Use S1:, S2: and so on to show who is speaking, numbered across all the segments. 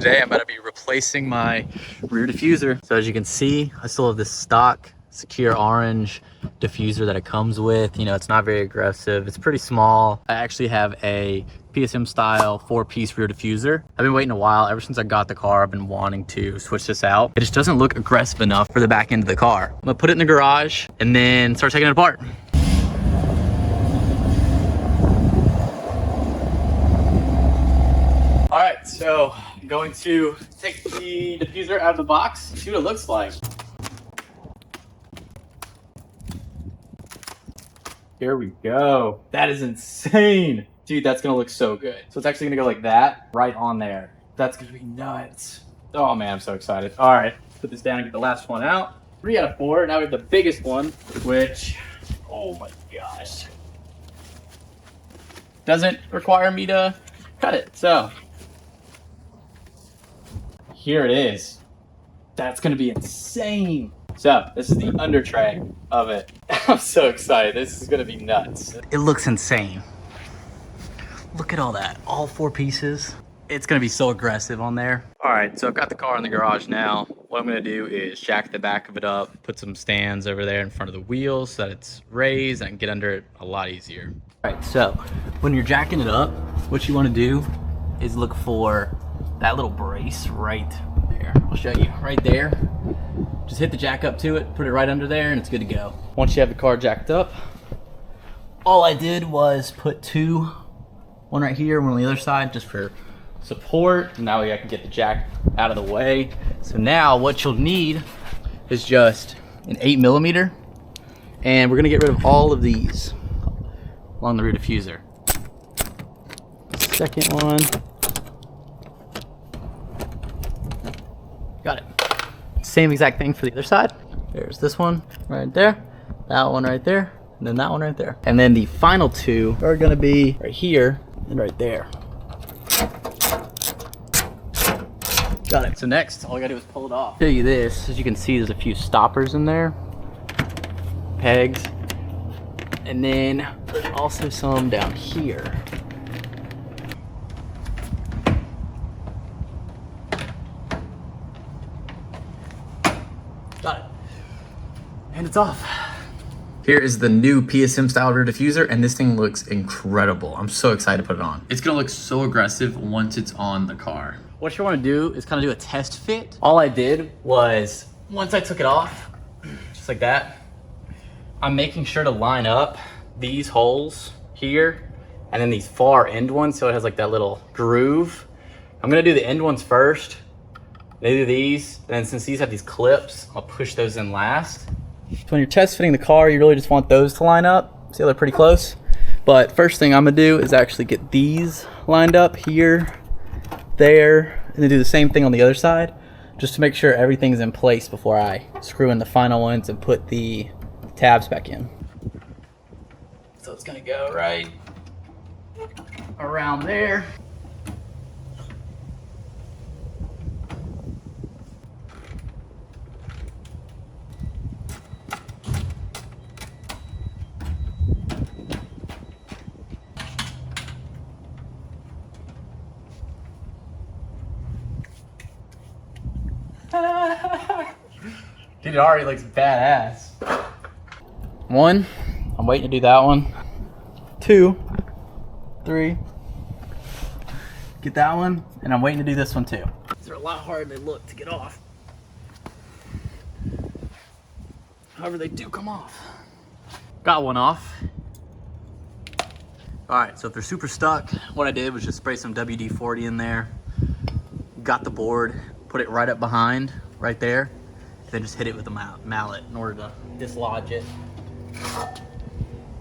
S1: Today I'm about to be replacing my rear diffuser. So as you can see, I still have this stock Sakhir Orange diffuser that it comes with. You know, it's not very aggressive. It's pretty small. I actually have a PSM style 4-piece rear diffuser. I've been waiting a while. Ever since I got the car, I've been wanting to switch this out. It just doesn't look aggressive enough for the back end of the car. I'm gonna put it in the garage and then start taking it apart. All right, so I'm going to take the diffuser out of the box, see what it looks like. Here we go. That is insane. Dude, that's gonna look so good. So it's actually gonna go like that, right on there. That's gonna be nuts. Oh man, I'm so excited. All right, let's put this down and get the last one out. 3 out of 4, now we have the biggest one, which, oh my gosh. Doesn't require me to cut it, so. Here it is. That's gonna be insane. So this is the Undertray of it. I'm so excited. This is gonna be nuts. It looks insane. Look at all that, all 4 pieces. It's gonna be so aggressive on there. All right, so I've got the car in the garage now. What I'm gonna do is jack the back of it up, put some stands over there in front of the wheels so that it's raised and I can get under it a lot easier. All right, so when you're jacking it up, what you wanna do is look for that little brace right there. I'll show you right there. Just hit the jack up to it, put it right under there, and it's good to go. Once you have the car jacked up, all I did was put 2, one right here, one on the other side, just for support. And now I can get the jack out of the way. So now what you'll need is just an 8mm, and we're gonna get rid of all of these along the rear diffuser. Second one. Got it. Same exact thing for the other side. There's this one right there, that one right there, and then that one right there. And then the final 2 are gonna be right here and right there. Got it. So next, all I gotta do is pull it off. Show you this. As you can see, there's a few stoppers in there, pegs, and then there's also some down here. Got it. And it's off. Here is the new PSM style rear diffuser, and this thing looks incredible. I'm so excited to put it on. It's gonna look so aggressive once it's on the car. What you wanna do is kind of do a test fit. All I did was, once I took it off, just like that, I'm making sure to line up these holes here and then these far end ones so it has like that little groove. I'm gonna do the end ones first. They do these, and then since these have these clips, I'll push those in last. So when you're test fitting the car, you really just want those to line up. See how they're pretty close? But first thing I'm gonna do is actually get these lined up here, there, and then do the same thing on the other side, just to make sure everything's in place before I screw in the final ones and put the tabs back in. So it's gonna go right around there. Dude, it already looks badass. 1, I'm waiting to do that one. 2, 3, get that one, and I'm waiting to do this one too. These are a lot harder than they look to get off. However, they do come off. Got one off. All right, so if they're super stuck, what I did was just spray some WD-40 in there, got the board, put it right up behind, right there, and then just hit it with a mallet in order to dislodge it,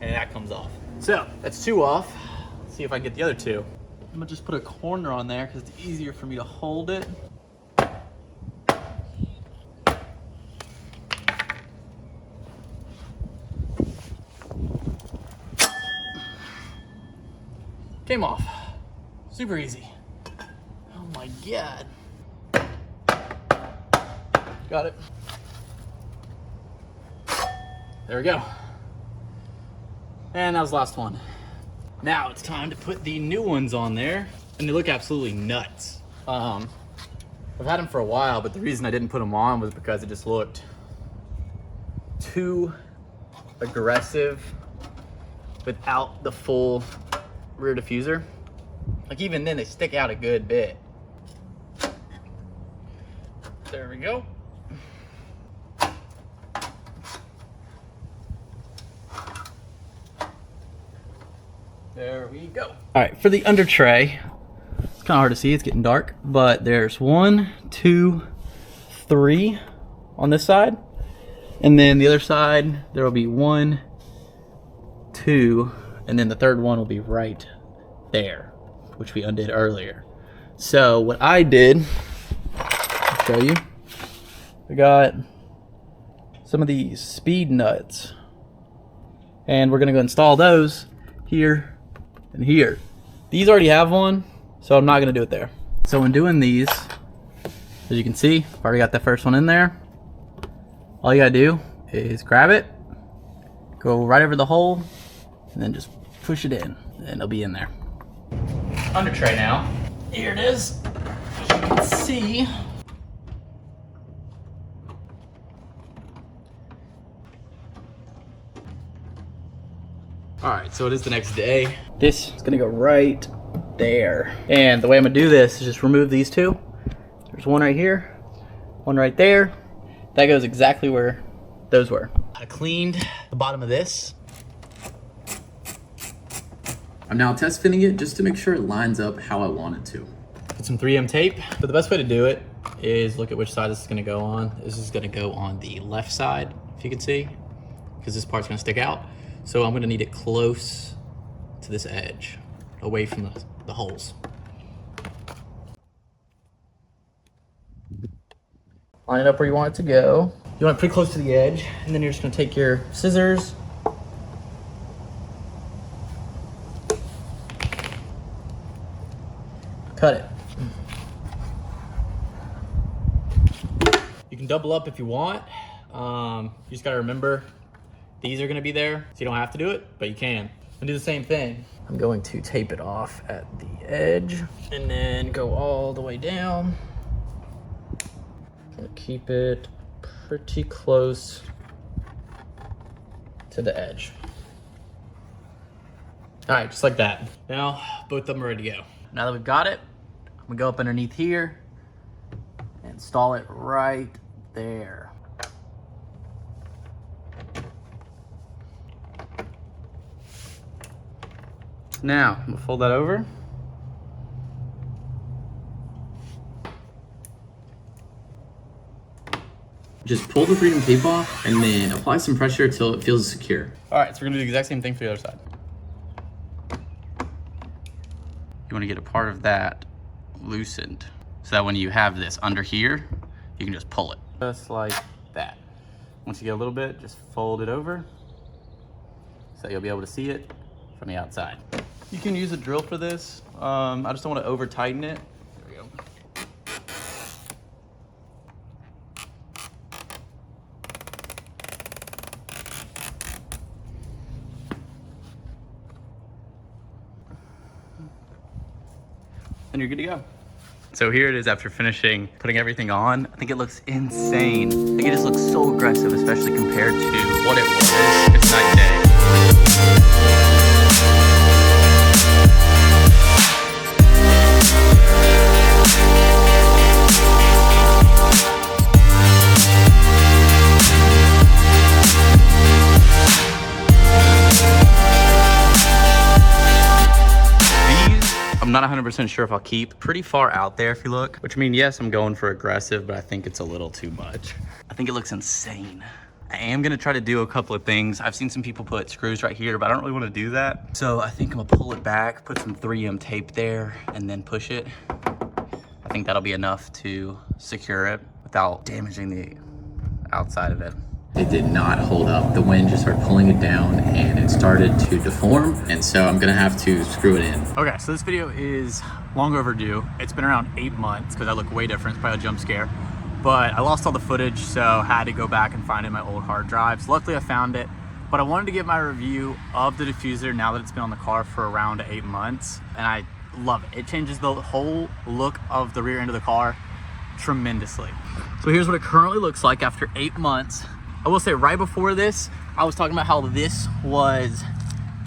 S1: and that comes off. So that's 2 off. Let's see if I can get the other 2. I'm gonna just put a corner on there because it's easier for me to hold it. Came off. Super easy. Oh my God. Got it. There we go. And that was the last one. Now it's time to put the new ones on there, and they look absolutely nuts. I've had them for a while, but the reason I didn't put them on was because it just looked too aggressive without the full rear diffuser. Like even then they stick out a good bit. There we go. There we go. All right, for the under tray, it's kind of hard to see, it's getting dark, but there's 1, 2, 3 on this side. And then the other side, there will be 1, 2, and then the third one will be right there, which we undid earlier. So what I did, I'll show you, we got some of these speed nuts, and we're gonna go install those here and here. These already have one, so I'm not gonna do it there. So when doing these, as you can see, I've already got the first one in there. All you gotta do is grab it, go right over the hole, and then just push it in, and it'll be in there. Under tray now. Here it is. As you can see. All right, so it is the next day. This is gonna go right there. And the way I'm gonna do this is just remove these two. There's one right here, one right there. That goes exactly where those were. I cleaned the bottom of this.
S2: I'm now test fitting it just to make sure it lines up how I want it to.
S1: Put some 3M tape, but the best way to do it is look at which side this is gonna go on. This is gonna go on the left side, if you can see, because this part's gonna stick out. So I'm gonna need it close to this edge, away from the holes. Line it up where you want it to go. You want it pretty close to the edge, and then you're just gonna take your scissors, cut it. You can double up if you want. You just gotta remember, these are gonna be there, so you don't have to do it, but you can. And do the same thing. I'm going to tape it off at the edge, and then go all the way down. Keep it pretty close to the edge. All right, just like that. Now, both of them are ready to go. Now that we've got it, I'm gonna go up underneath here and install it right there. Now, I'm gonna fold that over.
S2: Just pull the freedom tape off and then apply some pressure until it feels secure.
S1: All right, so we're gonna do the exact same thing for the other side. You wanna get a part of that loosened so that when you have this under here, you can just pull it. Just like that. Once you get a little bit, just fold it over so you'll be able to see it from the outside. You can use a drill for this. I just don't want to over tighten it. There we go. And you're good to go. So here it is after finishing putting everything on. I think it looks insane. I think it just looks so aggressive, especially compared to what it was. It's night and day. I'm not 100% sure if I'll keep. Pretty far out there if you look, which I mean, yes, I'm going for aggressive, but I think it's a little too much. I think it looks insane. I am gonna try to do a couple of things. I've seen some people put screws right here, but I don't really wanna do that. So I think I'm gonna pull it back, put some 3M tape there, and then push it. I think that'll be enough to secure it without damaging the outside of it.
S2: It did not hold up. The wind just started pulling it down and it started to deform. And so I'm gonna have to screw it in.
S1: Okay, so this video is long overdue. It's been around 8 months because I look way different. It's probably a jump scare. But I lost all the footage, so had to go back and find it in my old hard drives. Luckily I found it, but I wanted to give my review of the diffuser now that it's been on the car for around 8 months. And I love it. It changes the whole look of the rear end of the car. tremendously. So here's what it currently looks like after 8 months. I will say right before this, I was talking about how this was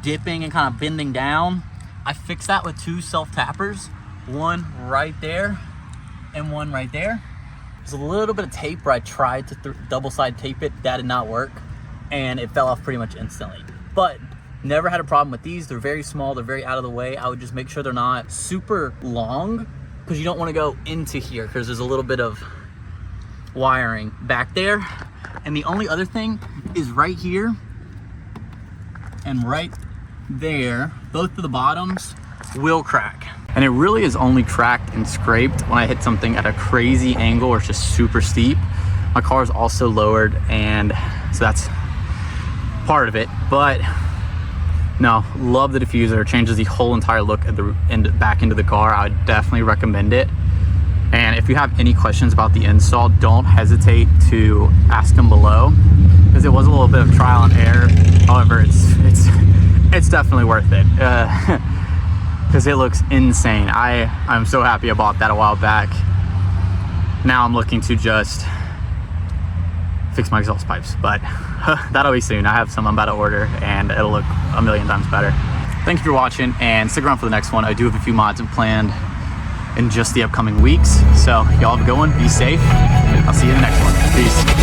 S1: dipping and kind of bending down. I fixed that with 2 self-tappers, one right there and one right there. There's a little bit of tape where I tried to double side tape it. That did not work, and it fell off pretty much instantly. But never had a problem with these. They're very small, they're very out of the way. I would just make sure they're not super long, because you don't want to go into here because there's a little bit of wiring back there. And the only other thing is right here and right there, both of the bottoms will crack. And it really is only cracked and scraped when I hit something at a crazy angle or it's just super steep. My car is also lowered, and so that's part of it. But no, love the diffuser. It changes the whole entire look at the end back into the car. I would definitely recommend it. And if you have any questions about the install, don't hesitate to ask them below, because it was a little bit of trial and error. However, it's definitely worth it, because it looks insane. I'm so happy I bought that a while back. Now I'm looking to just fix my exhaust pipes, but that'll be soon. I have some I'm about to order, and it'll look a million times better. Thank you for watching, and stick around for the next one. I do have a few mods planned in just the upcoming weeks, so y'all have a good one. Be safe. I'll see you in the next one. Peace.